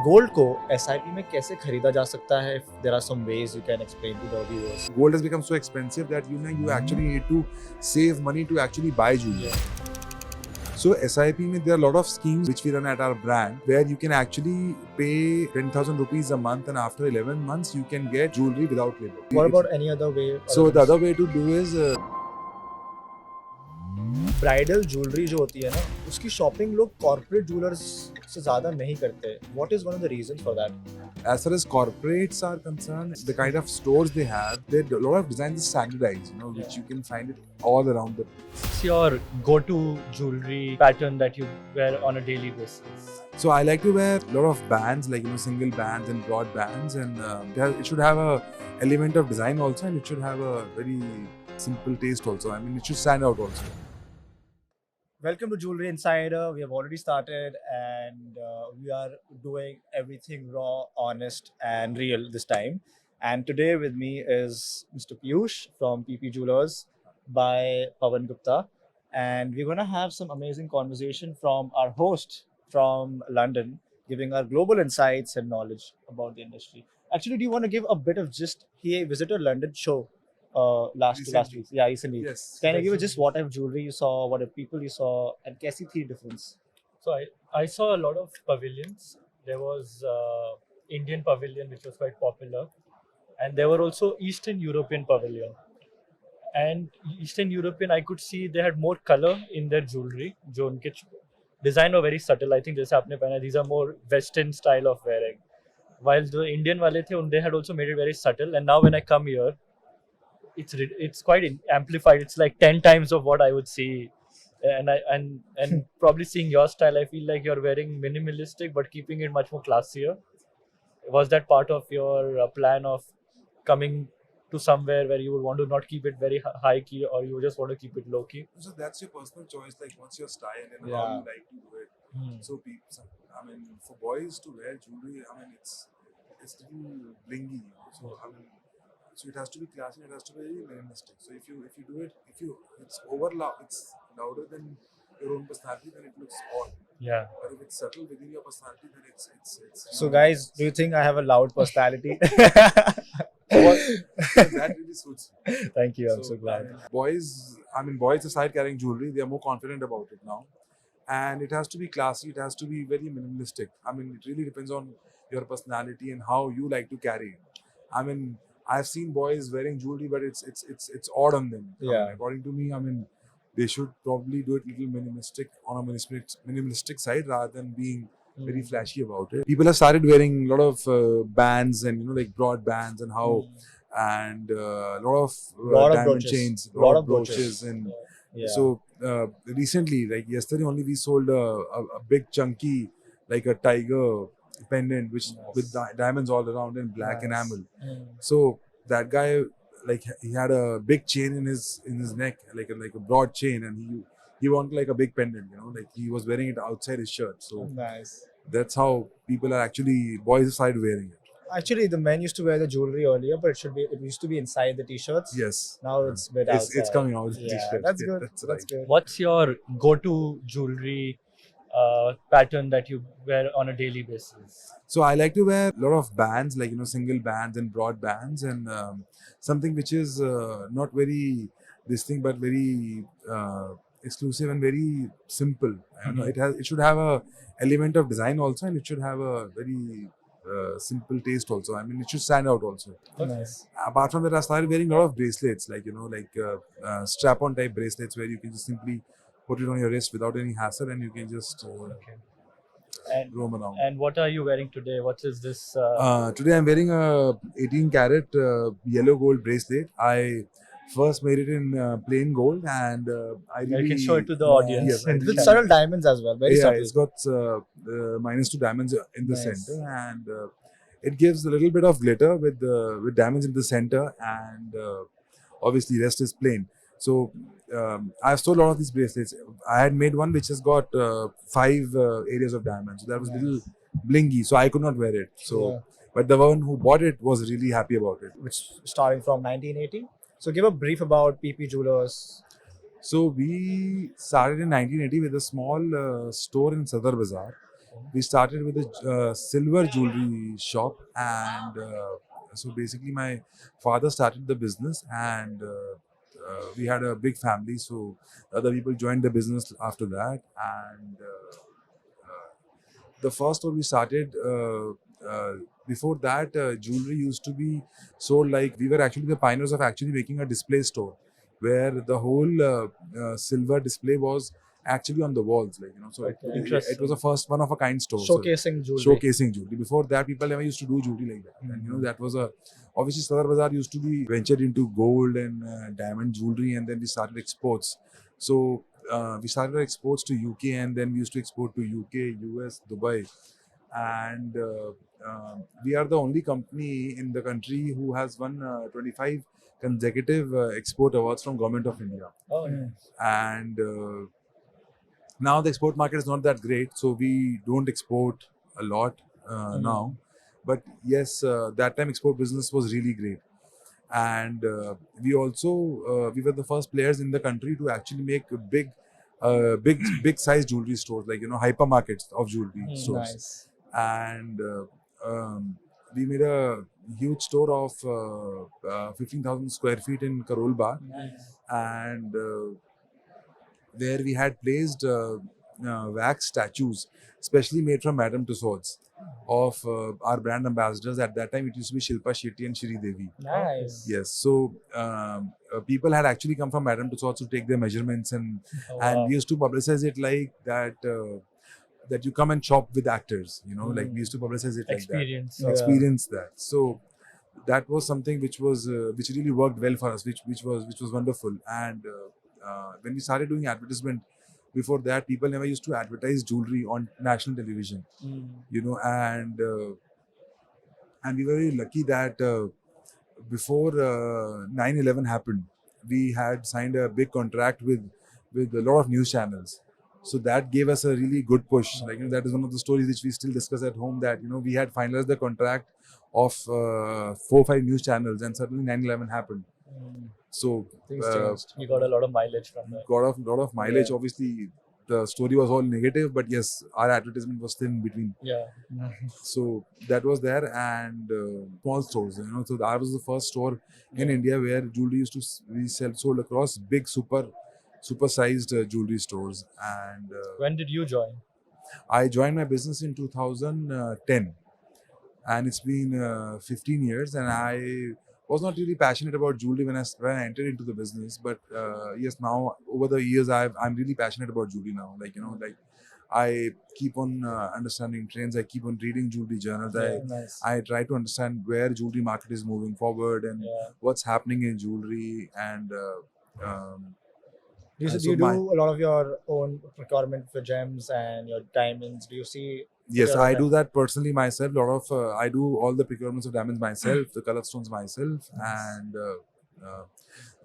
Gold को SIP में कैसे खरीदा जा सकता है? There are some ways you can explain to the viewers. Gold has become so expensive that you actually need to save money to actually buy jewelry. So SIP में there are a lot of schemes which we run at our brand where you can actually pay 10,000 rupees a month and after 11 months you can get jewelry without label. What about any other way? So the other way to do is bridal jewellery जो होती है ना, उसकी shopping लोग corporate jewellers से ज्यादा नहीं करते. What is one of the reasons for that? as far as corporates are concerned, the kind of stores they have, a lot of designs is standardized, which you can find it all around the place. What's your go-to jewelry pattern that you wear on a daily basis? So I like to wear a lot of bands, like single bands and broad bands, and it should have a element of design also, and it should have a very simple taste also. I mean, it should stand out also. Welcome to Jewelry Insider. We have already started and we are doing everything raw, honest and real this time. And today with me is Mr. Piyush from PP Jewelers by Pawan Gupta. And we're going to have some amazing conversation from our host from London, giving our global insights and knowledge about the industry. Actually, do you want to give a bit of gist? He visited London show last week. Yeah, recently. Yes. Can you give us just what type of jewelry you saw, what type of people you saw, and कैसी थी difference? So I saw a lot of pavilions. There was Indian pavilion which was quite popular, and there were also Eastern European pavilion. And Eastern European, I could see they had more color in their jewelry. जो उनके design were very subtle. I think जैसे आपने पहना, these are more Western style of wearing. While the Indian वाले थे, they had also made it very subtle. And now when I come here, it's quite amplified. It's like 10 times of what I would see, and probably seeing your style, I feel like you're wearing minimalistic but keeping it much more classier. Was that part of your plan of coming to somewhere where you would want to not keep it very high key, or you just want to keep it low key? So that's your personal choice, like what's your style and Yeah. how you like to do it. So people, I mean, for boys to wear jewelry, I mean, it's little blingy. So I mean, so it has to be classy. It has to be very minimalistic. So if you do it, it's it's louder than your own personality, then it looks odd. Yeah. But if it's subtle within your personality, then it's So guys, do you think I have a loud personality? that really suits you. Thank you. I'm so glad. Boys aside carrying jewelry, they are more confident about it now. And it has to be classy, it has to be very minimalistic. I mean, it really depends on your personality and how you like to carry it. I mean, I've seen boys wearing jewelry, but it's odd on them. I mean, Yeah. according to me, I mean, they should probably do it little minimalistic on a minimalistic side rather than being very flashy about it. People have started wearing a lot of bands and like broad bands and how and a lot of Lot of diamond brooches. chains, Lot lot of of brooches, brooches. and Yeah. so recently, like yesterday only, we sold a big chunky like a tiger pendant which Nice. with diamonds all around and black Nice. enamel. Mm. So that guy, like he had a big chain in his neck, like a broad chain, and he wanted like a big pendant, like he was wearing it outside his shirt. So Nice. that's how people are actually, boys started wearing it. Actually, the men used to wear the jewelry earlier, but it used to be inside the t-shirts. Yes. Now it's a bit outside. It's coming out. Yeah, T-shirts. that's Yeah, good. That's That's right. good. What's your go-to jewelry pattern that you wear on a daily basis? So I like to wear a lot of bands, like single bands and broad bands, and something which is not very this thing, but very exclusive and very simple. I know it should have a element of design also, and it should have a very simple taste also. I mean, it should stand out also. Nice. Apart from that, I started wearing a lot of bracelets, like strap-on type bracelets where you can just simply put it on your wrist without any hassle, and you can just And roam around. and what are you wearing today? What is this? Today I'm wearing a 18 karat yellow gold bracelet. I first made it in plain gold, and I really can show it to the audience. Yes, I With really- subtle diamonds as well. Very yeah, subtle. it's got -2 diamonds in the Nice. center, and it gives a little bit of glitter with diamonds in the center, and obviously rest is plain. So I've sold a lot of these bracelets. I had made one which has got 5 areas of diamonds. So that was a little blingy, so I could not wear it. So, Yeah. but the one who bought it was really happy about it. Which starting from 1980. So give a brief about PP Jewelers. So we started in 1980 with a small store in Sadar Bazaar, We started with a silver jewelry shop, and so basically my father started the business, and we had a big family, so other people joined the business after that, and the first store we started, before that, jewelry used to be sold, like we were actually the pioneers of actually making a display store where the whole silver display was actually on the walls, like, so Okay. it was a first one of a kind store. Showcasing So, jewelry. showcasing jewelry. Before that, people never used to do jewelry like that, and that was a, obviously Sadar Bazaar used to be ventured into gold and diamond jewelry, and then we started exports. So we started our exports to UK, and then we used to export to UK, US, Dubai, and we are the only company in the country who has won 25 consecutive export awards from Government of India. Oh, And now the export market is not that great, so we don't export a lot now. But yes, that time export business was really great, and we also we were the first players in the country to actually make big size jewelry stores, like hypermarkets of jewelry stores. Nice. And we made a huge store of 15,000 square feet in Karol Bagh, and where we had placed wax statues specially made from Madame Tussauds of our brand ambassadors. At that time, it used to be Shilpa Shetty and Shri Devi. Nice. Yes, so people had actually come from Madame Tussauds to take their measurements, and we used to publicize it like that. That you come and shop with actors, like we used to publicize it Experience. like that. Experience that. So that was something which was which really worked well for us, which was wonderful. And when we started doing advertisement, before that, people never used to advertise jewelry on national television, and we were very lucky that before 9/11 happened, we had signed a big contract with a lot of news channels. So that gave us a really good push. Like, that is one of the stories which we still discuss at home, that we had finalized the contract of 4 or 5 news channels, and suddenly 9/11 happened. So Things changed. You got a lot of mileage from that. got a lot of mileage. Yeah. Obviously, the story was all negative, but yes, our advertisement was still in between. Yeah. So that was there, and small stores. So that was the first store in India where jewelry used to be sold across big, super-sized jewelry stores. And When did you join? I joined my business in 2010, and it's been 15 years. And I was not really passionate about jewelry when I entered into the business, but yes, now over the years I'm really passionate about jewelry now. Like I keep on understanding trends. I keep on reading jewelry journals. Nice. I try to understand where jewelry market is moving forward and what's happening in jewelry. And Do you, so do you do a lot of your own procurement for gems and your diamonds? Do you see? yes, I do that personally myself. I do all the procurements of diamonds myself, the color stones myself, and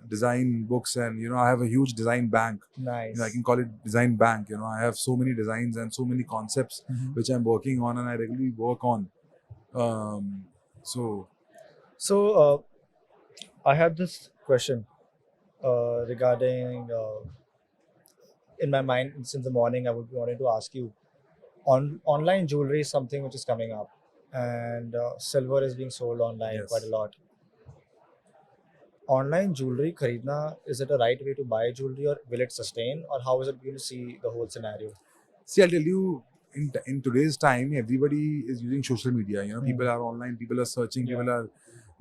design books. And I have a huge design bank. Nice. I can call it design bank. I have so many designs and so many concepts which I'm working on, and I regularly work on. So I had this question regarding in my mind since the morning. I would be wanting to ask you, online jewelry is something which is coming up, and silver is being sold online Yes. quite a lot. Online jewelry kharidna, is it a right way to buy jewelry, or will it sustain, or how is it going to see the whole scenario? See, I'll tell you, in today's time, everybody is using social media. People are online, people are searching, people are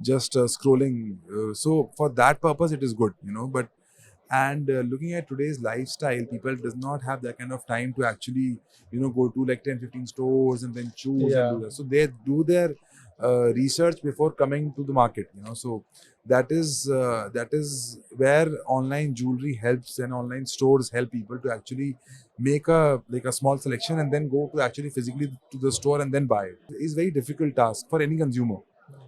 just scrolling. So for that purpose, it is good. But looking at today's lifestyle, people does not have that kind of time to actually go to like 10-15 stores and then choose and do that. So they do their research before coming to the market. So that is where online jewelry helps, and online stores help people to actually make a small selection and then go to actually physically to the store and then buy it. It's a very difficult task for any consumer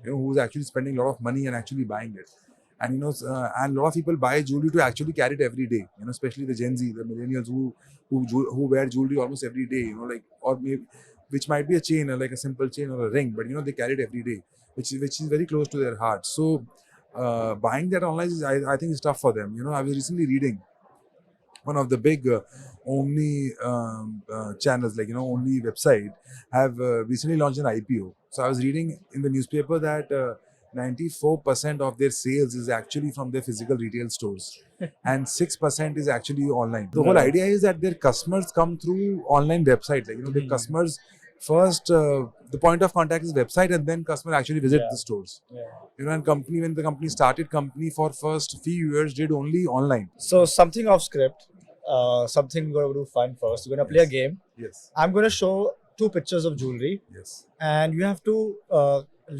who's actually spending a lot of money and actually buying it. And and a lot of people buy jewelry to actually carry it every day. Especially the Gen Z, the millennials who wear jewelry almost every day. Or maybe which might be a chain, or like a simple chain or a ring, but they carry it every day, which is very close to their heart. So buying that online I think is tough for them. I was recently reading one of the big Omni channels, like Omni website, have recently launched an IPO. So I was reading in the newspaper that 94% of their sales is actually from their physical retail stores, and 6% is actually online. The whole Right. idea is that their customers come through online website. Like their customers first, the point of contact is website, and then customer actually visit Yeah. the stores. Yeah. And when the company started, company for first few years did only online. So something off script, something we're gonna do fun first. We're gonna play a Yes. game. Yes. I'm gonna show two pictures of jewelry, Yes. and you have to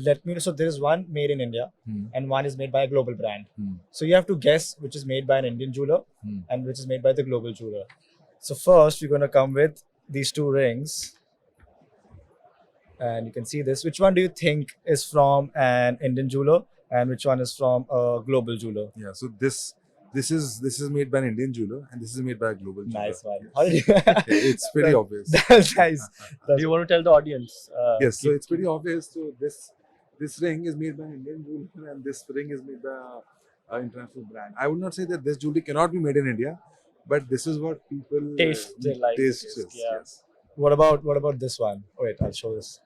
let me know. So there is one made in India, Hmm. and one is made by a global brand. Hmm. So you have to guess which is made by an Indian jeweler Hmm. and which is made by the global jeweler. So first, we're gonna come with these two rings, and you can see this. Which one do you think is from an Indian jeweler, and which one is from a global jeweler? Yeah. So this is made by an Indian jeweler, and this is made by a global jeweler. Nice one. Yes. How did you? It's pretty obvious. That's nice. Do you want to tell the audience? Yes. So it's pretty obvious. So this ring is made by an Indian jeweler, and this ring is made by an international brand. I would not say that this jewelry cannot be made in India, but this is what people Taste, they like the taste. taste, Yes. yeah. Yes. What about this one? Wait, I'll show this.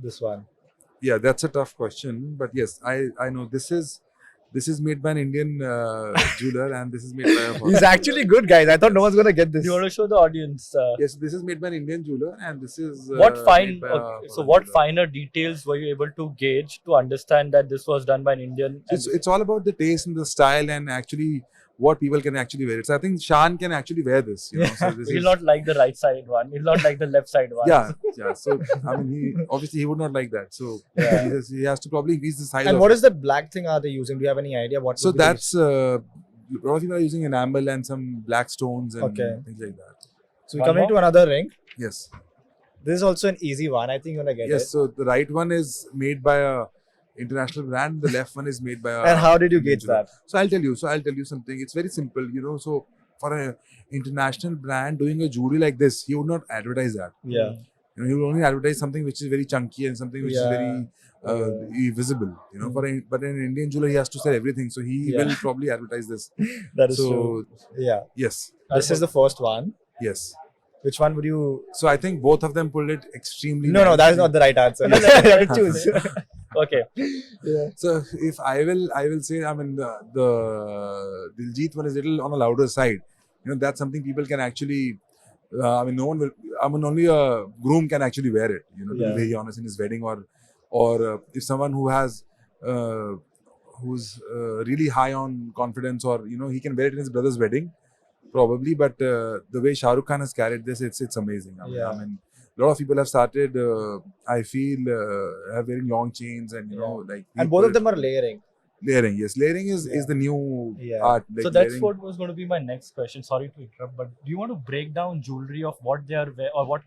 This one. Yeah, that's a tough question, but yes, I know this is made by an Indian jeweler, and this is made by a He's foreign actually jeweler. good, guys. I thought no one's gonna get Do this. you want to show the audience Yes, this is made by an Indian jeweler, and this is what fine? made by a Okay, so foreign what jeweler. finer details were you able to gauge to understand that this was done by an Indian? So it's all about the taste and the style, and actually what people can actually wear it. So I think Shaan can actually wear this. So this He'll is, not like the right side one. He'll not like the left side one. yeah. So I mean, he would not like that. So Yeah. he has to probably increase the size. And of what it. is that black thing are they using? Do you have any idea what? So would be the- that's a lot of people are using enamel and some black stones and Okay. things like that. So we're One coming more? to another ring. Yes. This is also an easy one. I think you're gonna get Yes. it. So the right one is made by a international brand. The left one is made by a. And how did you Indian gauge jeweler. that? So I'll tell you something. It's very simple. So for an international brand doing a jewelry like this, he would not advertise that. Yeah. He will only advertise something which is very chunky and something which is very visible. But an Indian jeweler, he has to sell everything, so he Yeah. will probably advertise this. That is So true. Yeah. yes, This is the first one. yes. Which one would you? So I think both of them pulled it extremely. No, that is nicely. not the right answer. You have to choose. Okay. Yeah. So if I will say, I mean the Diljit one is a little on a louder side. That's something people can actually. I mean, no one will. I mean, only a groom can actually wear it. To be Yeah. very honest, in his wedding, or if someone who has who's really high on confidence, or he can wear it in his brother's wedding, probably. But the way Shah Rukh Khan has carried this, it's amazing. Yeah. I mean, a lot of people have started. I feel have wearing long chains, and like. And both of them are layering. Layering. Yes, layering is Yeah. the new Yeah. art. Like So that's layering. what was going to be my next question. Sorry to interrupt, but do you want to break down jewelry of what they are or what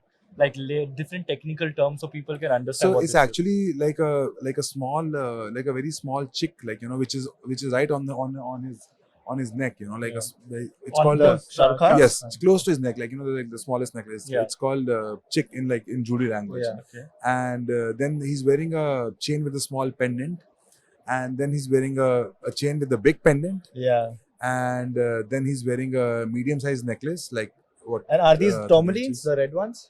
different technical terms so people can understand? So what it's this is? actually like a small, like a very small chick, which is right on his neck. It's On called the Shah Rukh Khan? yes, it's close to his neck, like the smallest necklace. Yeah. It's called chick in jewelry language. Yeah. Okay. And then he's wearing a chain with a small pendant, and then he's wearing a chain with a big pendant, Yeah. and then he's wearing a medium-sized necklace, like what? And are these tourmalines? tourmalines, the red ones?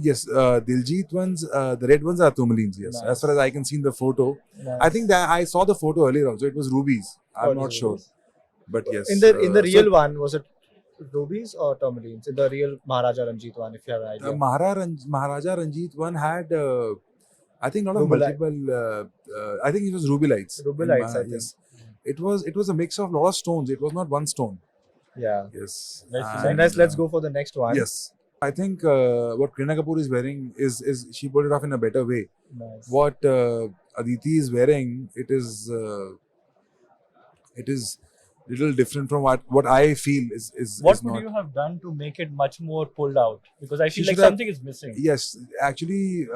Yes, Diljit ones, the red ones are tourmalines. Yes, Nice. as far as I can see in the photo. Nice. I think that I saw the photo earlier also. It was rubies. Oh, I'm it not is sure, rubies. but yes. In the real so, one, was it rubies or tourmalines? In the real Maharaja Ranjit one, if you have an idea. Maharaja Ranjit one had, I think, a lot of Ruby light. multiple. I think it was ruby lights. Ruby in lights, I think. Yes, it was a mix of a lot of stones. It was not one stone. Yeah. Yes. Let's So And, let's go for the next one. Yes, I think what Kareena Kapoor is wearing is she pulled it off in a better way. Nice. What Aditi is wearing, it is little different from what I feel is What is would not. you have done to make it much more pulled out? Because I She feel like should have- something is missing. Yes, actually,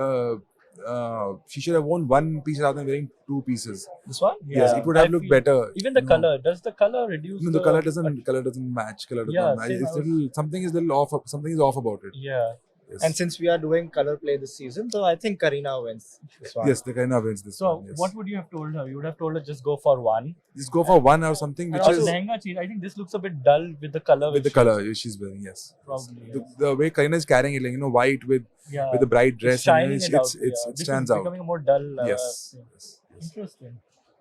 she should have worn one piece rather than wearing two pieces. This one? Yes, Yeah, it would have I looked feel- better. Even the No. color. Does the color reduce? No, the color doesn't match. Color does Yeah, not match. same, It's I was- little something is little off. Something is off about it. Yeah. Yes. And since we are doing color play this season, so I think Karina wins this one. Yes, the kind of wins this So one. Yes. what would you have told her? You would have told her just go for one. Just go for one or something And which also is lehenga change. I think this looks a bit dull with the color. with the color she's wearing. Yes. Probably. The, the way Karina is carrying it, like white with a bright dress, It's shining and it out. it This stands is out. becoming a more dull. Yes. thing. Yes. Interesting.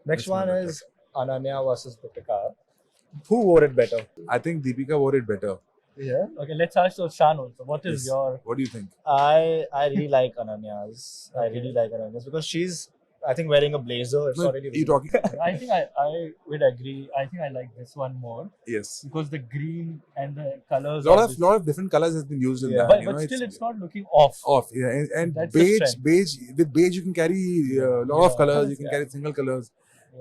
Next That's one not is Ananya versus Deepika. Who wore it better? I think Deepika wore it better. Yeah. Okay, let's ask Shaan also. What is Yes. your? What do you think? I really like Ananya's. I Okay. really like Ananya's because she's, I think, wearing a blazer. It's No, not really you talking? I think I would agree. I think I like this one more Yes. because the green and the colors. Lot of different colors has been used in Yeah. that. But still, it's not looking off. off. Yeah, and That's the strength. beige with beige you can carry a lot of Yeah. colors. You can Yeah. carry single colors.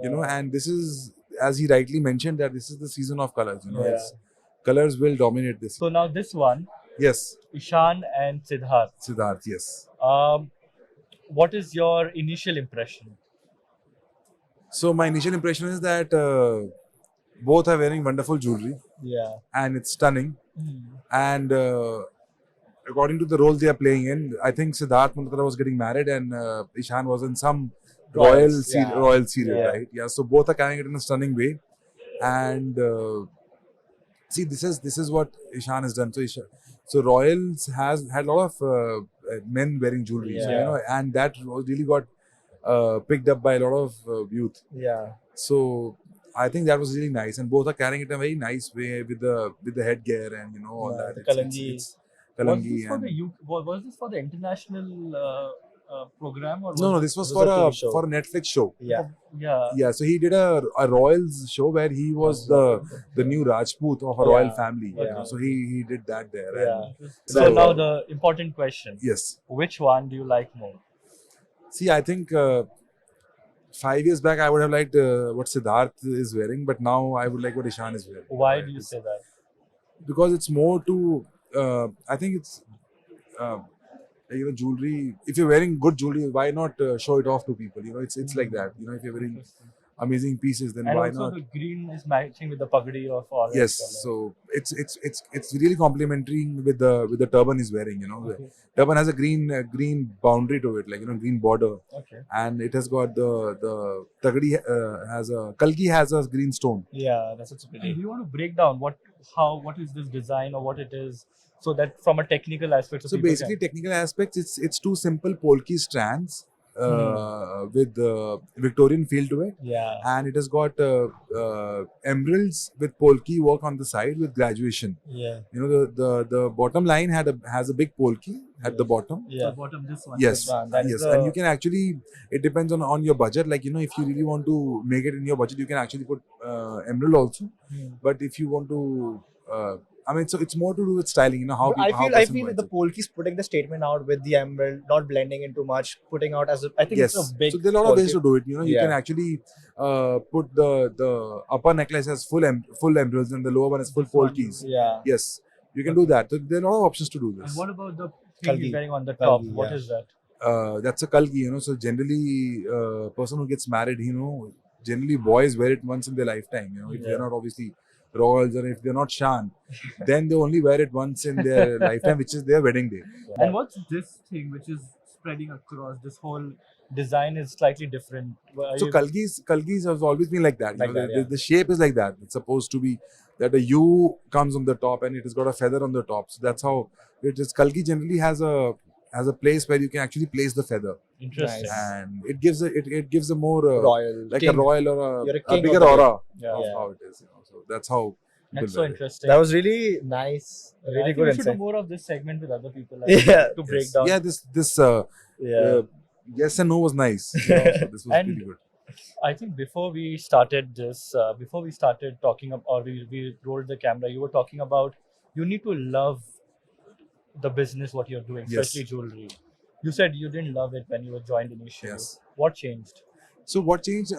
Yeah. And this is, as he rightly mentioned, that this is the season of colors. Yeah. It's, colors will dominate this. So now this one, Yes, Ishan and Siddharth. Siddharth. Yes. What is your initial impression? So my initial impression is that both are wearing wonderful jewelry, Yeah. and it's stunning. And according to the role they are playing in, I think Siddharth Malhotra was getting married, and Ishan was in some Royals, yeah. royal serial, Yeah. right? Yeah. So both are carrying it in a stunning way, and see, this is what Ishan has done. So Royals has had a lot of men wearing jewelry, so, Yeah. and that really got picked up by a lot of youth. Yeah. So I think that was really nice, and both are carrying it in a very nice way with the headgear and all Yeah, that. the Kalangi. Was Kalangi this for and the was this for the international program or no, was this was It for was a a TV show. for a Netflix show. Yeah. Yeah. Yeah, so he did a Royals show where he was the new Rajput of a royal Yeah. family. Yeah. So he did that there. Yeah. And So So- now the important question: yes, which one do you like more? see, I think 5 years back I would have liked what Siddharth is wearing, but now I would like what Ishan is wearing. Why Right? do you say that? Because it's more to I think it's jewelry. If you're wearing good jewelry, why not show it off to people? It's like that. If you're wearing Interesting. amazing pieces, then And why also not? the green is matching with the pagdi of orange Yes, color. so it's really complementary with the turban he's wearing. The Okay. turban has a green boundary to it, like green border, Okay. and it has got the tagdi has a kalki has a green stone. Yeah. That's what's And pretty. do you want to break down what is this design or what it is, so that from a technical aspect, So basically, technical aspects, it's two simple polki strands with Victorian feel to it, Yeah. and it has got emeralds with polki work on the side with graduation. Yeah. The bottom line has a big polki at the bottom. the Yeah. bottom this one. Yes, This one, that is yes, the- and you can actually. It depends on your budget. Like if you really want to make it in your budget, you can actually put emerald also. But if you want to, so it's more to do with styling. How I how feel person that the wants it. polki's putting the statement out with the emerald, not blending in too much, putting out as I think Yes, it's a big. so there are a lot of ways polki. to do it. You Yeah. can actually put the upper necklace as full emeralds and the lower one as full This one. polkis. Yeah. Yes, you can do that. So there are a lot of options to do And this. what about the thing Kalgi. he's wearing on the top? Kalgi, What yeah. is that? That's a kalki. So generally, person who gets married, generally boys wear it once in their lifetime. If they're Yeah. not obviously royals or if they're not Shaan, then they only wear it once in their lifetime, which is their wedding day. And what's this thing which is spreading across? This whole design is slightly different. So kalgis has always been like that. Like that, the shape is like that. It's supposed to be that a U comes on the top and it has got a feather on the top. So that's how it is. Kalgi generally has a place where you can actually place the feather, Interesting. Nice. and it gives a more Royal. like king. a royal or You're a a king bigger of the aura Yeah. of Yeah. how it is. So that's how. That's people so wear it. interesting. That was really nice. I Really think good we should do insight. more of this segment with other people. Yeah. To break Yes. down. Yeah, this Yeah. yes and no was nice. So this was And really good. I think before we started this, before we started talking about, or we rolled the camera, you were talking about you need to love the business, what you're doing, Yes. especially jewelry. You said you didn't love it when you were joined initially. Yes. What changed? So what changed?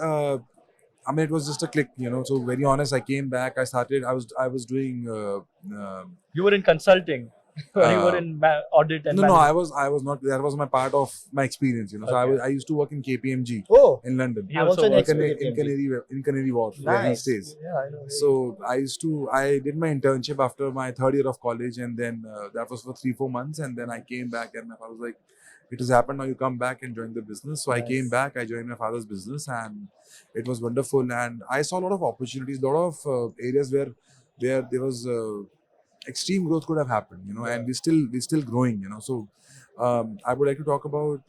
It was just a click. So very honest, I came back. I was doing. You were in consulting. when you were in audit and No, management? I was not. That was my part of my experience, you know. So Okay. I used to work in KPMG Oh, in London, He I'm also also an worked expert there. at KPMG. in Canary Wharf, where he Nice. stays. Yeah, I know. So I did my internship after my third year of college, and then that was for 3-4 months, and then I came back, and my father was like, "It has happened. Now you come back and join the business." So I came Nice. back. I joined my father's business, and it was wonderful. And I saw a lot of opportunities, a lot of areas where there was extreme growth could have happened, you know, and we're still growing, you know. So I would like to talk about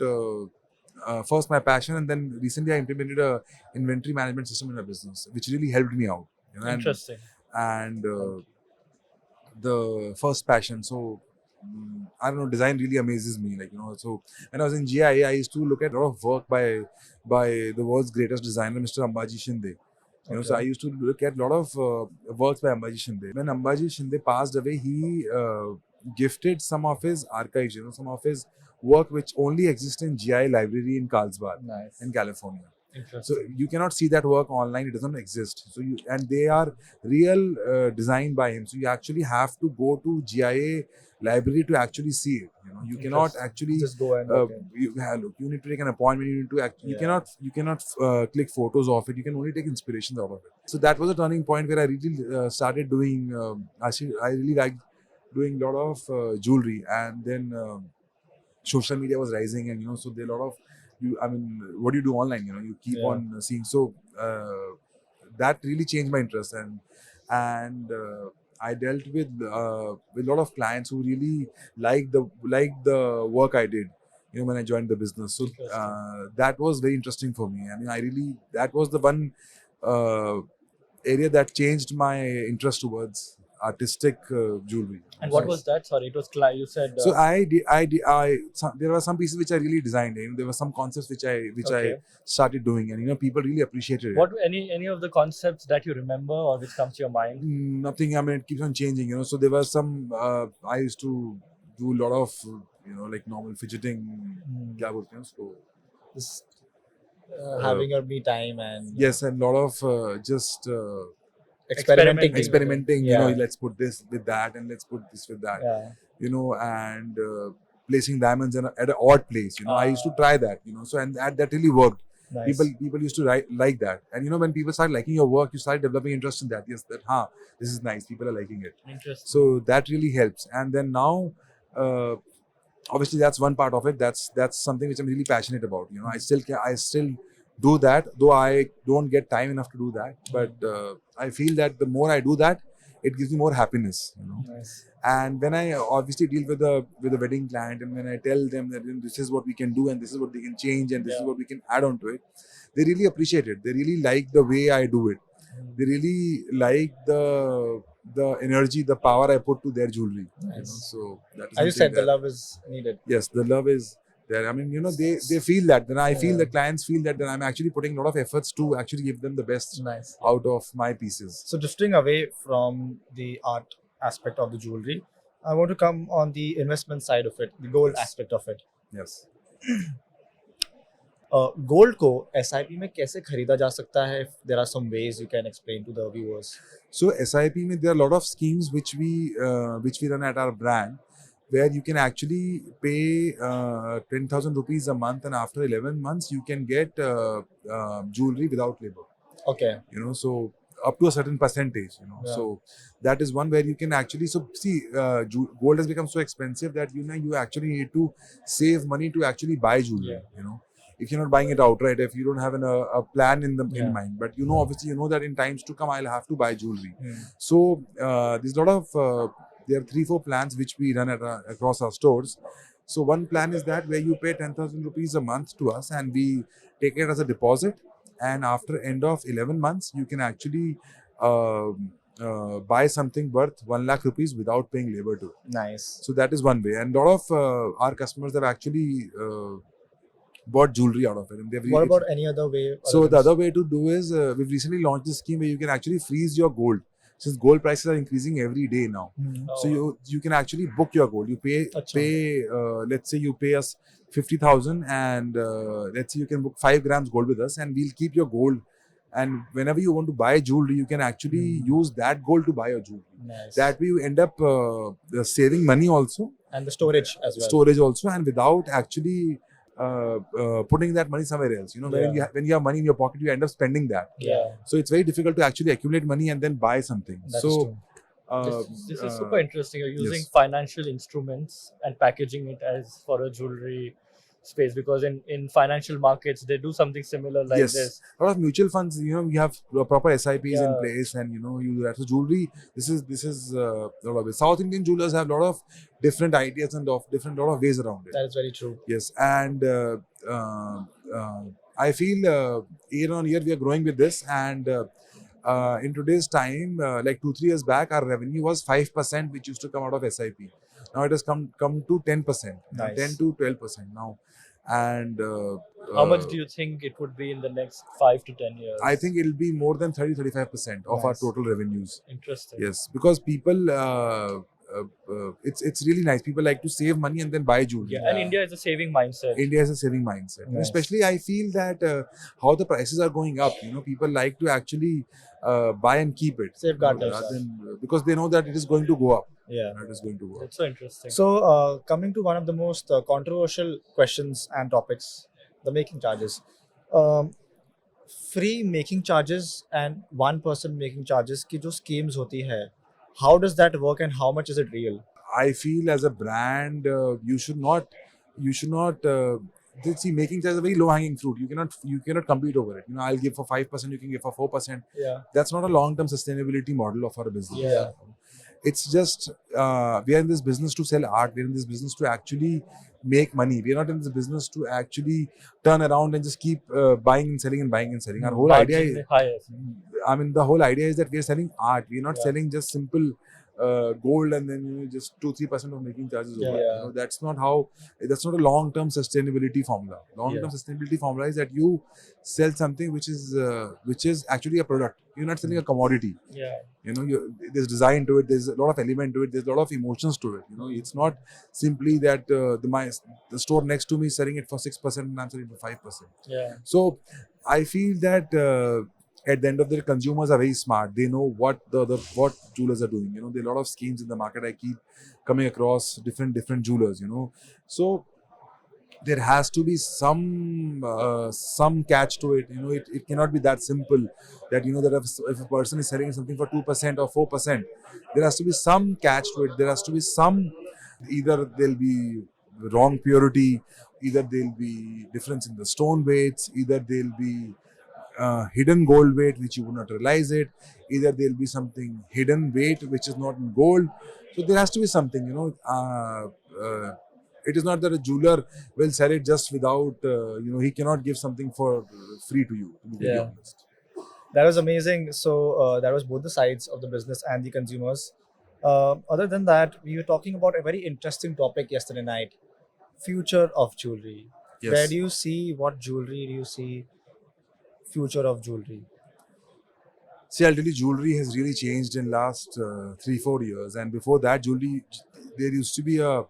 first my passion, and then recently I implemented a inventory management system in my business, which really helped me out, you know. Interesting. And the first passion. So I don't know, design really amazes me, like, you know. So when I was in GIA, I used to look at a lot of work by the world's greatest designer, Mr. Ambaji Shinde. You know, so I used to look at a lot of works by Ambaji Shinde. When Ambaji Shinde passed away, he gifted some of his archives, you know, some of his work which only exists in GI library in Carlsbad, Nice. in California. So Interesting. you cannot see that work online; it doesn't exist. So and they are real designed by him. So you actually have to go to GIA library to actually see it. You know, you cannot Interesting. actually Just go and look in. look. You need to take an appointment. You need to you cannot click photos of it. You can only take inspirations out of it. So that was a turning point where I really started doing. I really liked doing a lot of jewelry, and then social media was rising, and you know, so there are a lot of I mean, what do you do online? You know, you keep on seeing. So that really changed my interest, and I dealt with a lot of clients who really liked the work I did, you know, when I joined the business. So that was very interesting for me. I mean, that was the one uh, area that changed my interest towards artistic jewelry. And what was that? Sorry, it was you said. So there were some pieces which I really designed. You know, there were some concepts which I started doing, and you know, people really appreciated it. What any of the concepts that you remember or which comes to your mind? Nothing. I mean, it keeps on changing. You know, so there was some. I used to do a lot of you know, like normal fidgeting. क्या बोलते हैं उसको? Just having your me time and Yes, and a lot of just Experimenting. You know, let's put this with that, and let's put this with that. Yeah. You know, and placing diamonds at an odd place. You know, I used to try that. You know, so and that really worked. Nice. People used to like that, and you know, when people start liking your work, you start developing interest in that. Yes, this is nice. People are liking it. Interesting. So that really helps. And then now, obviously, that's one part of it. That's something which I'm really passionate about. You know, I still do that, though I don't get time enough to do that. But I feel that the more I do that, it gives me more happiness. You know. Nice. And when I obviously deal with a wedding client, and when I tell them that this is what we can do, and this is what they can change, and this is what we can add on to it, they really appreciate it. They really like the way I do it. They really like the energy, the power I put to their jewelry. Nice. You know? So that is As you something said, the that- love is needed. Yes, the love is there. I mean, you know, they feel that. Then I feel the clients feel that. Then I'm actually putting a lot of efforts to actually give them the best Nice. out of my pieces. So drifting away from the art aspect of the jewelry, I want to come on the investment side of it, the gold aspect of it. Yes. Gold को SIP में कैसे खरीदा जा सकता है? If there are some ways you can explain to the viewers. So SIP में there are a lot of schemes which we run at our brand, where you can actually pay 10,000 rupees a month, and after 11 months you can get jewelry without labor. Okay. You know, so up to a certain percentage. You know, so that is one where you can actually gold has become so expensive that you actually need to save money to actually buy jewelry. You know. If you're not buying it outright, if you don't have a plan in mind, but you know, obviously, you know that in times to come, I'll have to buy jewelry. So there's a lot of there are 3-4 plans which we run across our stores. So one plan is that where you pay 10,000 rupees a month to us, and we take it as a deposit. And after end of 11 months, you can actually buy something worth 1 lakh rupees without paying labor to it. Nice. So that is one way, and a lot of our customers have actually bought jewelry out of it. And what about any other way? So the other way to do is we've recently launched this scheme where you can actually freeze your gold. Since gold prices are increasing every day now, so you can actually book your gold. You pay let's say you pay us 50,000, and let's say you can book 5 grams gold with us, and we'll keep your gold and whenever you want to buy jewelry, you can actually use that gold to buy your jewelry. Nice. That way, you end up saving money also, And the storage as well. storage also, and without actually putting that money somewhere else. You know, Yeah. when you have money in your pocket, you end up spending that. Yeah. So it's very difficult to actually accumulate money and then buy something. That is so true. This is super interesting. You're using yes. financial instruments and packaging it as for a jewelry space, because in financial markets they do something similar like yes, this. a lot of mutual funds. You know, we have proper SIPs in Yeah. place, and you know, you do that. So jewelry, this is a lot of it. South Indian jewelers have a lot of different ideas and lot of ways around it. That is very true. Yes, and I feel year on year we are growing with this, and in today's time, like 2-3 years back, our revenue was 5%, which used to come out of SIP. Now it has come to 10%, Nice. 10 to 12% now, and How much do you think it would be in the next 5 to 10 years? I think it'll be more than 30-35% of our Nice. total revenues. Interesting. Yes, because people, it's really nice. People like to save money and then buy jewelry. Yeah, and India is a saving mindset. India has a saving mindset. And Nice. especially, I feel that how the prices are going up. You know, people like to actually buy and keep it. Safeguard rather themselves. than, because they know that it is going to go up. Yeah. It is going to go up. It's so interesting. So, coming to one of the most controversial questions and topics, the making charges. Free making charges and one person making charges की जो schemes होती है, how does that work and how much is it real? I feel as a brand, you should not. See, making charge is a very low-hanging fruit. You cannot compete over it. You know, I'll give for 5%, you can give for 4%. Yeah. That's not a long-term sustainability model of our business. Yeah. It's just we are in this business to sell art. We're in this business to actually make money. We're not in this business to actually turn around and just keep buying and selling and buying and selling. Our whole idea is, the whole idea is that we're selling art. We're not selling just simple gold and then just 2-3% of making charges over. Yeah. You know, that's not a long-term sustainability formula. Long-term sustainability formula is that you sell something which is actually a product. You're not selling a commodity. Yeah. You know, there's design to it. There's a lot of element to it. There's a lot of emotions to it. You know, it's not simply that the store next to me is selling it for 6% and I'm selling it for 5%. Yeah. So I feel that at the end of the day, consumers are very smart. They know what what jewelers are doing. You know, there are a lot of schemes in the market. I keep coming across different jewelers. You know, so there has to be some catch to it. You know, it cannot be that simple that, you know, that if a person is selling something for 2% or 4%, there has to be some catch to it. There has to be some, either there'll be wrong purity, either there'll be difference in the stone weights, either there'll be hidden gold weight which you would not realize it, either there'll be something hidden weight which is not in gold. So there has to be something, you know. It is not that a jeweler will sell it just without, he cannot give something for free to you, to be very honest. That was amazing. So that was both the sides of the business and the consumers. Other than that, we were talking about a very interesting topic yesterday night: future of jewelry. Yes. Where do you see, what jewelry do you see? Future of jewelry. See, I'll tell you, jewelry has really changed in last 3-4 years, and before that, jewelry, there used to be a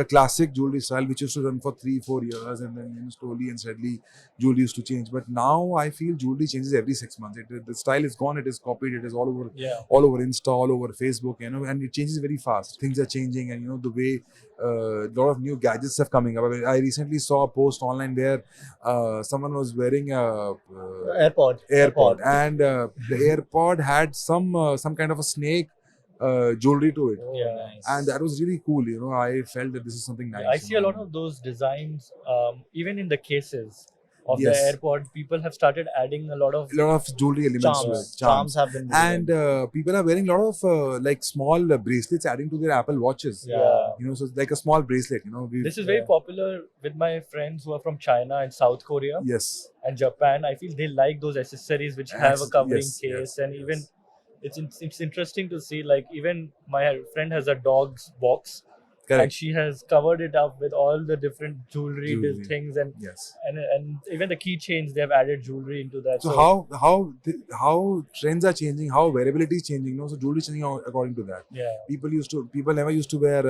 classic jewelry style which used to run for 3-4 years, and then, you know, slowly and steadily jewelry used to change. But now I feel jewelry changes every 6 months. The style is gone, it is copied, it is all over Insta, all over Facebook, you know, and it changes very fast. Things are changing, and you know, the way a lot of new gadgets have coming up. I recently saw a post online where someone was wearing a AirPod, and the AirPod had some kind of a snake jewelry to it. Yeah. Nice. And that was really cool. You know, I felt that this is something nice. I see a lot of those designs, even in the cases of the Yes. AirPod. People have started adding a lot of jewelry elements to it. Charms have been And people are wearing a lot of like small bracelets adding to their Apple watches. Yeah. You know, so it's like a small bracelet. You know, This is very popular with my friends who are from China and South Korea yes. and Japan. I feel they like those accessories which have a covering Yes, case, yes, and yes. even it's interesting to see, like, even my friend has a dog's box. Correct. And she has covered it up with all the different jewelry. Things, and Yes. and even the keychains, they have added jewelry into that. So how trends are changing, how wearability is changing. You know, so jewelry is changing according to that. Yeah. People never used to wear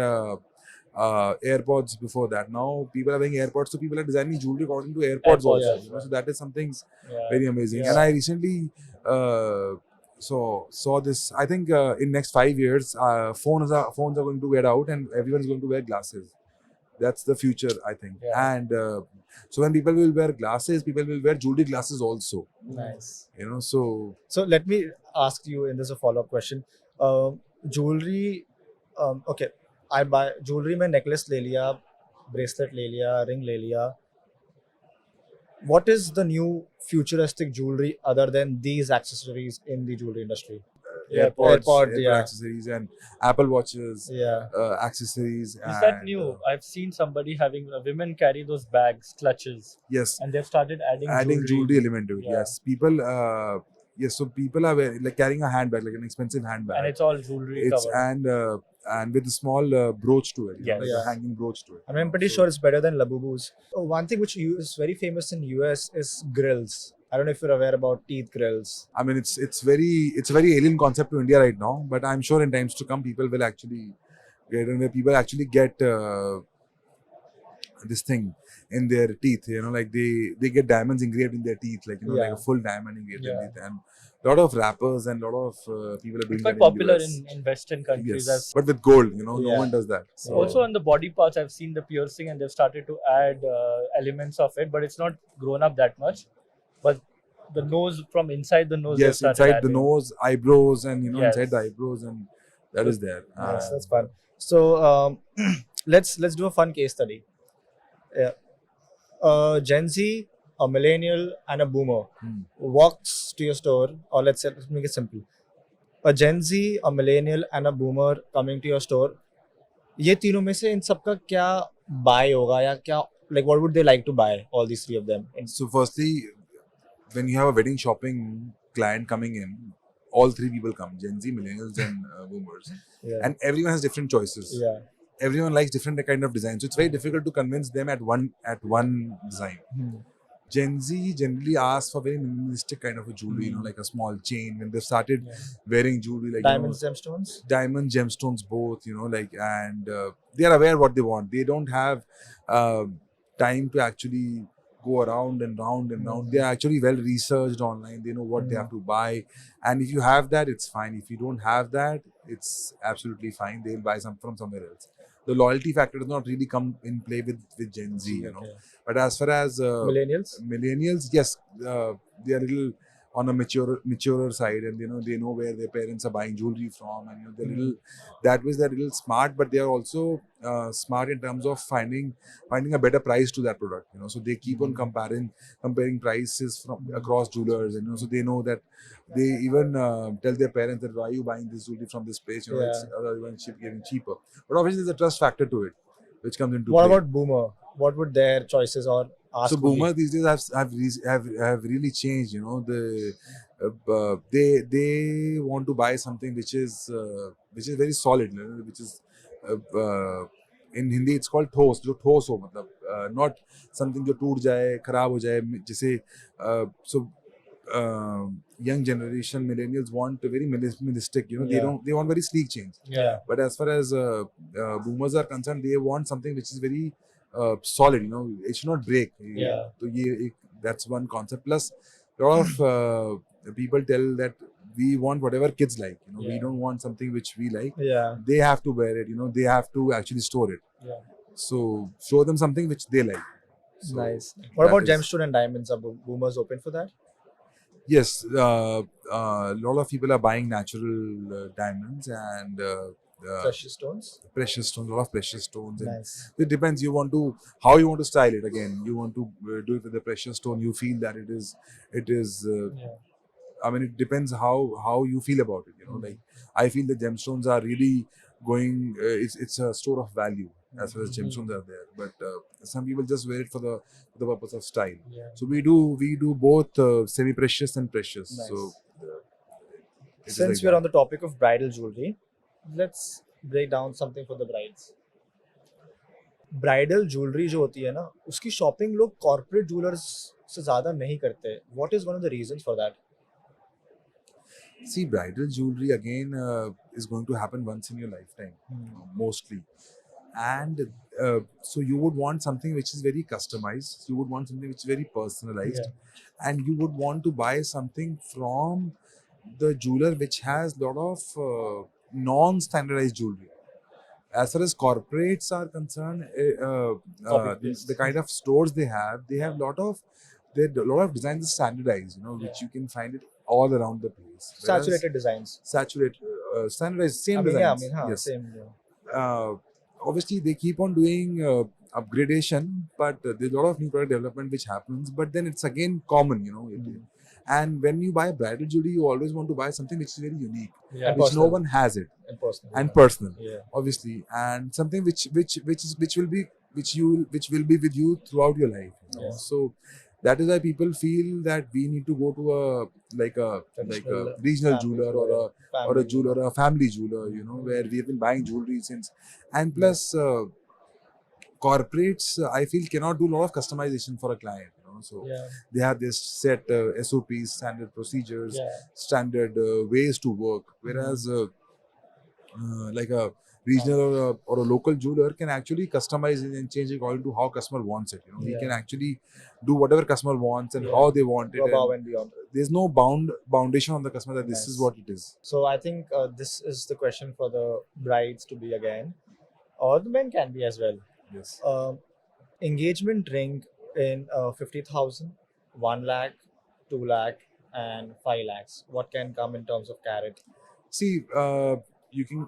AirPods before that. Now people are wearing AirPods, so people are designing jewelry according to AirPods also. Yes, You know? So that is something yeah. very amazing. Yeah. And I recently saw this. I think in next 5 years, phones are going to get out, and everyone's going to wear glasses. That's the future, I think. Yeah. And so when people will wear glasses, people will wear jewelry glasses also. Nice. You know, so So let me ask you in this a follow up question. Jewelry, okay, I buy jewelry में necklace ले लिया, bracelet ले लिया, ring ले लिया. What is the new futuristic jewelry other than these accessories in the jewelry industry? AirPod, yeah. accessories and Apple watches, Yeah. accessories. Is that and, new? I've seen somebody having women carry those bags, clutches, yes, and they've started adding jewelry element to it. Yeah. Yes, people. Yes, so people are like carrying a handbag, like an expensive handbag. and it's all jewelry It's covered. and with a small brooch to it, you know, Yes. like Yeah. a hanging brooch to it. I mean, I'm pretty So- sure it's better than Labubus. One thing which is very famous in US is grills. I don't know if you're aware about teeth grills. I mean, it's a very alien concept to India right now, but I'm sure in times to come, people will actually get, and where people actually get this thing in their teeth. You know, like they get diamonds engraved in their teeth, like, you know, like Yeah. a full diamond engraved in Yeah. their teeth, and a lot of rappers and a lot of people are doing It's that quite popular in, US. in Western countries. Yes, but with gold, you know, no Yeah. one does that. So Also on the body parts, I've seen the piercing, and they've started to add elements of it, but it's not grown up that much. But the nose, from inside the nose, they've yes, started inside the adding. nose, eyebrows, and you know, Yes. inside the eyebrows, and that is there. Yes, that's fun. So let's do a fun case study. Yeah. A Gen Z, a millennial, and a boomer Hmm. walks to your store, or let's make it simple. A Gen Z, a millennial, and a boomer coming to your store. ये तीनों में से इन सबका क्या buy होगा या क्या, like what would they like to buy, all these three of them? So firstly, when you have a wedding shopping client coming in, all three people come: Gen Z, millennials, and boomers, Yeah. and everyone has different choices. Yeah. Everyone likes different kind of design, so it's very difficult to convince them at one design. Hmm. Gen Z generally asks for very minimalistic kind of a jewelry, you know, like a small chain. When they've started wearing jewelry, like Diamonds, gemstones. diamond gemstones, both, you know, like, and they are aware what they want. They don't have time to actually go around and round and round. They are actually well researched online. They know what they have to buy, and if you have that, it's fine. If you don't have that, it's absolutely fine. They'll buy some from somewhere else. The loyalty factor does not really come in play with Gen Z, you know. Okay. But as far as Millennials. yes, they are a little on a maturer side, and you know, they know where their parents are buying jewelry from, and you know, they're little, that way they're a little smart, but they are also smart in terms of finding a better price to that product, you know. So they keep on comparing prices from across jewelers, and you know, so they know that they even tell their parents that, why are you buying this jewelry from this place, you know, it's otherwise getting cheaper. But obviously there's a trust factor to it which comes into What play. about boomer? What would their choices or ask? So would be? boomer these days have really changed, you know. They want to buy something which is very solid, you know, which is in Hindi it's called ठोस, जो ठोस हो, मतलब not something जो टूट जाए, खराब हो जाए, जैसे so young generation millennials want a very minimalistic, you know. They want very sleek chains. Yeah. But as far as boomers are concerned, they want something which is very solid, you know. It should not break. Yeah. So that's one concept. Plus, a lot of people tell that we want whatever kids like, you know. We don't want something which we like. Yeah. They have to wear it, you know. They have to actually store it. Yeah. So show them something which they like. So Nice. What about that is- gemstone and diamonds? Are boomers open for that? Yes, a lot of people are buying natural diamonds and Precious stones. precious stones, a lot of precious stones. And Nice. it depends. How you want to style it. Again, you want to do it with the precious stone. You feel that it is. I mean, it depends how you feel about it. You know, like, I feel the gemstones are really going. It's a store of value as far as gemstones are there. But some people just wear it for the purpose of style. Yeah. So we do both semi-precious and precious. Nice. So it is Since like we're that. on the topic of bridal jewelry, let's break down something for the brides. Bridal jewellery जो होती है ना, उसकी shopping लोग corporate jewellers से ज्यादा नहीं करते. What is one of the reasons for that? See, bridal jewelry again is going to happen once in your lifetime, mostly. and so you would want something which is very customized. You would want something which is very personalized, and you would want to buy something from the jeweler which has lot of non-standardized jewelry. As far as corporates are concerned, the kind of stores they have lot of designs standardized, which you can find it all around the place. Whereas Saturated designs. standardized, same I designs. mean, Yes. same. Uh, Obviously, they keep on doing upgradation, but there's a lot of new product development which happens. But then it's again common, And when you buy bridal jewelry, you always want to buy something which is very unique, Yeah. which no Personal. one has it, And personal. and personal, Yeah. obviously, and something which will be with you throughout your life. Yeah. So that is why people feel that we need to go to a Traditional regional family jeweler or a family jeweler, a family jeweler, where we have been buying jewelry since. And plus, corporates, I feel, cannot do a lot of customization for a client. So they have this set SOPs, standard procedures, standard ways to work. Whereas, like a regional or a local jeweler can actually customize it and change it according to how customer wants it. He can actually do whatever customer wants and how they want it. Go above and beyond. There's no foundation on the customer that this is what it is. So I think this is the question for the brides to be again, or the men can be as well. Yes. Engagement ring in 50,000, 1 lakh, 2 lakh, and 5 lakhs. What can come in terms of carat? See, you can.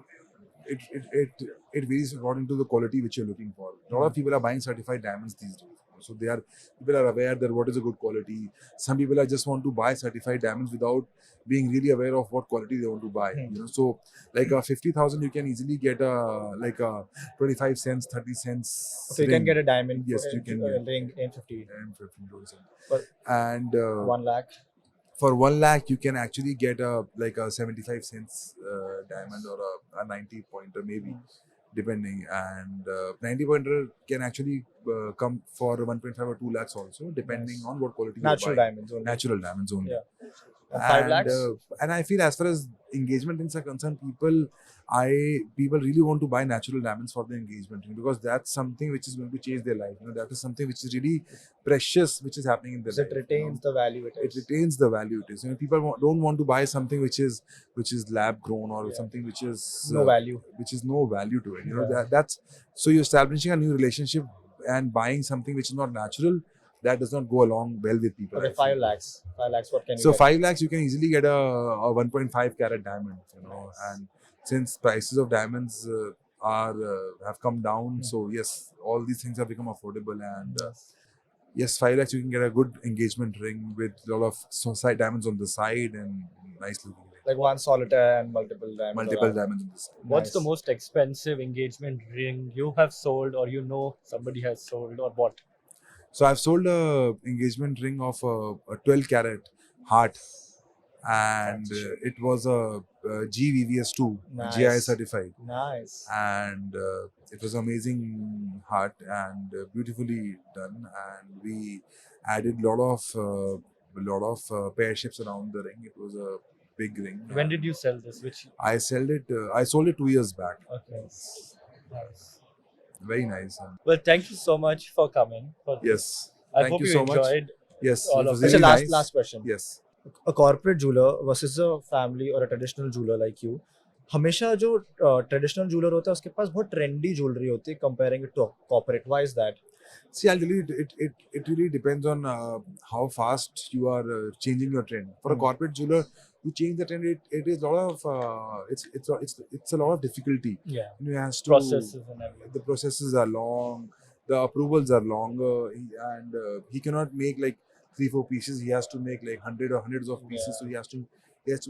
It varies according to the quality which you're looking for. A lot of people are buying certified diamonds these days. So people are aware that what is a good quality. Some people are just want to buy certified diamonds without being really aware of what quality they want to buy. So like a 50,000, you can easily get a 25 cents, 30 cents. So you can get a diamond. Yes, you can get ring in 50. And 15 cents. But and 1 lakh. For 1 lakh, you can actually get a 75 cents diamond or a 90 pointer maybe, depending. And 90 pointer can actually come for 1.5 or 2 lakhs also, depending on what quality Natural you buy. diamonds only. Natural diamonds only. Yeah. 5 lakhs. And I feel as far as engagement rings are concerned, people really want to buy natural diamonds for the engagement ring, because that's something which is going to change their life. That is something which is really precious, which is happening in their life. It retains the value it is. It retains the value it is. People don't want to buy something which is lab grown or something which is no value. Which is no value to it. That's so you're establishing a new relationship and buying something which is not natural. That does not go along well with people. Okay, 5 lakhs. 5 lakhs, what can you So get? 5 lakhs, you can easily get a 1.5 carat diamond, and since prices of diamonds have come down, so yes, all these things have become affordable, and yes, 5 lakhs, you can get a good engagement ring with a lot of side diamonds on the side and nice looking. Like one solitaire and multiple diamonds. Multiple diamonds on the side. What's the most expensive engagement ring you have sold, or somebody has sold, or bought? So I've sold a engagement ring of a 12 carat heart, and it was a GVVS2, GI certified. Nice. And it was amazing heart and beautifully done. And we added a lot of pear shapes around the ring. It was a big ring. When did you sell this? I sold it 2 years back. Okay. Nice. Very nice. Well, thank you so much for coming. Yes. I Thank hope you you so enjoyed. much. Yes. all it of was it. really It's a nice. last question. Yes. A corporate jeweler versus a family or a traditional jeweler like you, हमेशा जो traditional jeweller होता है उसके पास बहुत trendy jewellery होती है comparing to corporate. Why is that? See, I'll tell you, it really depends on how fast you are changing your trend. For a corporate jeweler, to change the trend, it is a lot of it's a lot of difficulty. Yeah. He has to Processes and everything. The processes are long, the approvals are longer, and he cannot make like 3-4 pieces. He has to make like hundreds of pieces. So he has to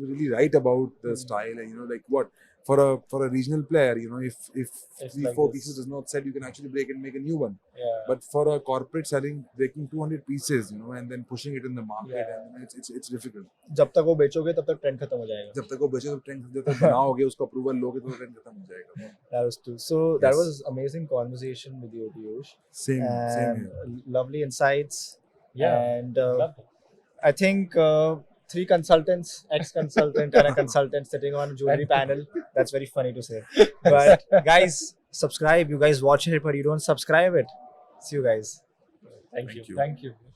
really write about the style, and like what for a regional player, if It's 3-4 like pieces this. does not sell, you can actually break and make a new one. Yeah. But for a corporate selling, breaking 200 pieces, and then pushing it in the market, Yeah. and it's difficult. जब तक वो बेचोगे तब तक trend खत्म हो जाएगा. जब तक वो बचे तो ट्रेंड, जब तक बनाओगे उसका अप्रूवल लोगे तो ट्रेंड खत्म हो जाएगा. That was true. So that Yes. was amazing conversation with you, Piyush. Same And here. lovely insights. Yeah. And Loved it. I think three consultants, ex-consultant and a consultant sitting on a jewelry panel. That's very funny to say. But guys, subscribe. You guys watch it, but you don't subscribe it. See you guys. Thank Thank you. you. Thank you.